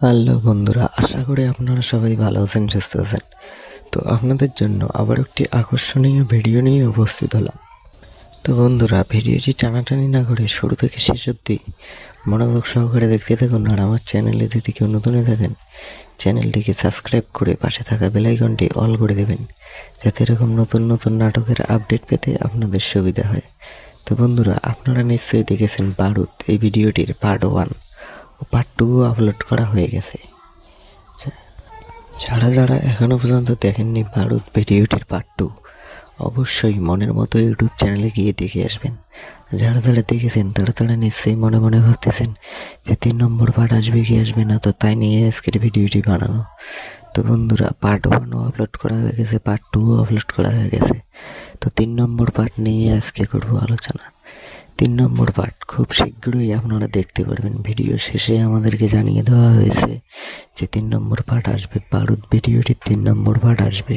Hello বন্ধুরা, আশা করি আপনারা সবাই ভালো আছেন, সুস্থ আছেন। তো আপনাদের জন্য আবার একটি আকর্ষণীয় ভিডিও নিয়ে উপস্থিত হলাম। তো বন্ধুরা, ভিডিওটি টানাটানি না করে শুরু থেকে শেষ অবধি মনোযোগ সহকারে দেখতে থাকুন। আর আমার চ্যানেলে যদি কেউ নতুন হয়ে থাকেন, চ্যানেলটিকে সাবস্ক্রাইব করে পাশে থাকা বেল আইকনটি অল করে দেবেন, যাতে এরকম নতুন নতুন নাটকের আপডেট পেতে আপনাদের সুবিধা হয়। তো বন্ধুরা, আপনারা নিশ্চয়ই দেখেছেন বারুদ। এই ভিডিওটির পার্ট 1 ও পার্ট 2 আপলোড করা হয়ে গেছে। যারা যারা এখনও পর্যন্ত দেখেননি বারুদ ভিডিওটির পার্ট 2, অবশ্যই মনের মতো ইউটিউব চ্যানেলে গিয়ে দেখে আসবেন। যারা যারা দেখেছেন তারা তারা নিশ্চয়ই মনে মনে ভাবতেছেন যে 3 নম্বর পার্ট আসবে কি আসবে না, তো তাই নিয়ে আজকের ভিডিওটি বানানো। তো বন্ধুরা, পার্ট 1ও আপলোড করা হয়ে গেছে, পার্ট 2ও আপলোড করা হয়ে গেছে। তো 3 নম্বর পার্ট নিয়ে আজকে করব আলোচনা। 3 নম্বর পার্ট খুব শীঘ্রই আপনারা দেখতে পারবেন। ভিডিও শেষে আমাদেরকে জানিয়ে দেওয়া হয়েছে যে 3 নম্বর পার্ট আসবে, বারুদ ভিডিওটির 3 নম্বর পার্ট আসবে।